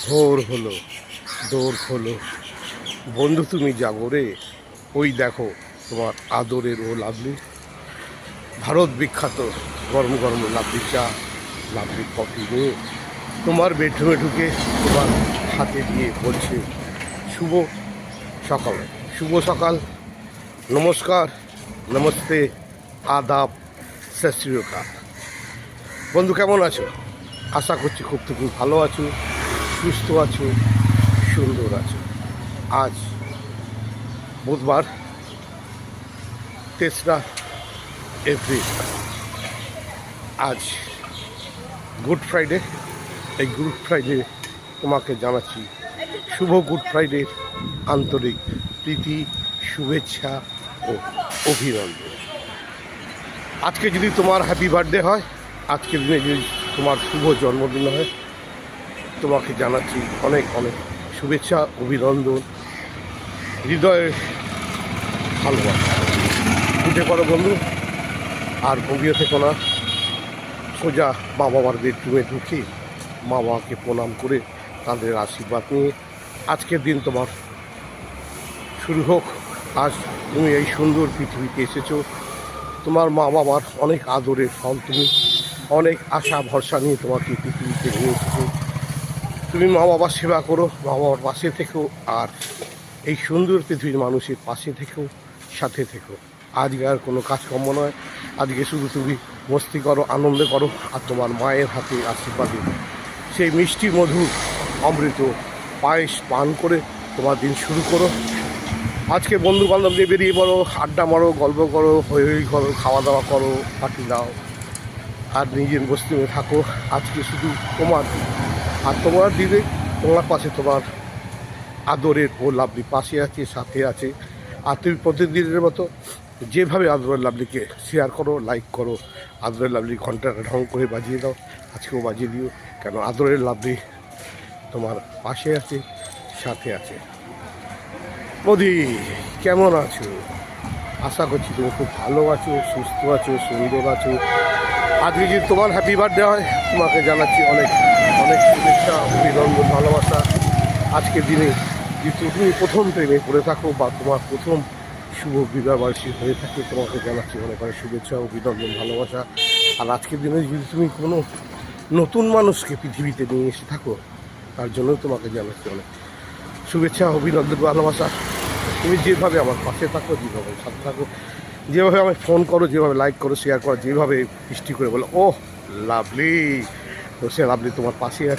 ভোর হলো, দৌড় হলো, বন্ধু তুমি যাবো রে। ওই দেখো তোমার আদরের ও লাভলি, ভারত বিখ্যাত গরম গরম লাভলি চা, লাভলি কফি নিয়ে তোমার বেডরুমে ঢুকে তোমার হাতে দিয়ে বলছে শুভ সকাল। শুভ সকাল, নমস্কার, নমস্তে, আদাব, সত শ্রী আকাল। বন্ধু কেমন আছো? আশা করছি খুব তুমি ভালো আছো, সুস্থ আছো, সুন্দর আছো। আজ বুধবার 3রা এপ্রিল, আজ গুড ফ্রাইডে। এই গুড ফ্রাইডে তোমাকে জানাচ্ছি শুভ গুড ফ্রাইডের আন্তরিক প্রীতি, শুভেচ্ছা ও অভিনন্দন। আজকে যদি তোমার হ্যাপি বার্থডে হয়, আজকের দিনে যদি তোমার শুভ জন্মদিন হয়, তোমাকে জানাচ্ছি অনেক অনেক শুভেচ্ছা, অভিনন্দন, হৃদয়ের ভালোবাসা। উঠে পড়ো বন্ধু, আর ঘুমিয়ে থেকো না। সোজা মা বাবার বেডরুমে ঢুকে মা বাবাকে প্রণাম করে তাদের আশীর্বাদ নিয়ে আজকের দিন তোমার শুরু হোক। আজ তুমি এই সুন্দর পৃথিবীতে এসেছো, তোমার মা বাবার অনেক আদরের ফল তুমি, অনেক আশা ভরসা নিয়ে তোমাকে পৃথিবীতে নিয়ে এসেছো। তুমি মা বাবার সেবা করো, মা বাবার পাশে থেকো, আর এই সুন্দর পৃথিবীর মানুষের পাশে থেকো, সাথে থেকো। আজকে আর কোনো কাজকর্ম নয়, আজকে শুধু তুমি মস্তি করো, আনন্দ করো, আর তোমার মায়ের হাতে আশীর্বাদে সেই মিষ্টি মধুর অমৃত পায়েস পান করে তোমার দিন শুরু করো। আজকে বন্ধু বান্ধব নিয়ে বেরিয়ে পড়ো, আড্ডা মারো, গল্প করো, হই হই করো, খাওয়া দাওয়া করো, পার্টি দাও, আর নিজের বস্তিতে থাকো। আজকে শুধু তোমার দিন, আর তোমার দিনে তোমার পাশে তোমার আদরের ও লাভলি পাশে আছে, সাথে আছে। আর তুমি প্রতিদিনের মতো যেভাবে আদরের লাভলিকে শেয়ার করো, লাইক করো, আদরের লাভলি ঘন্টাটা ঢং করে বাজিয়ে দাও, আজকেও বাজিয়ে দিও, কেন আদরের লাভলি তোমার পাশে আছে, সাথে আছে। মোদি কেমন আছো? আশা করছি তুমি খুব ভালো আছো, সুস্থ আছো, সুন্দর আছো। আজকে যদি তোমার হ্যাপি বার্থডে হয়, তোমাকে জানাচ্ছি অনেক অনেক শুভেচ্ছা, অভিনন্দন, ভালোবাসা। আজকের দিনে যদি তুমি প্রথম প্রেমে পড়ে থাকো বা তোমার প্রথম শুভ বিবাহবার্ষিকী হয়ে থাকে, তোমাকে জানাচ্ছি অনেক অনেক শুভেচ্ছা, অভিনন্দন, ভালোবাসা। আর আজকের দিনে যদি তুমি কোনো নতুন মানুষকে পৃথিবীতে নিয়ে এসে থাকো, তার জন্যও তোমাকে জানাচ্ছি অনেক শুভেচ্ছা, অভিনন্দন, ভালোবাসা। তুমি যেভাবে আমার পাশে থাকো, যেভাবে সাথে থাকো, যেভাবে আমায় ফোন করো, যেভাবে লাইক করো, শেয়ার করো, যেভাবে বৃষ্টি করে বলো ও লাভলি, তো সে লাভলি তোমার পাশে আছে।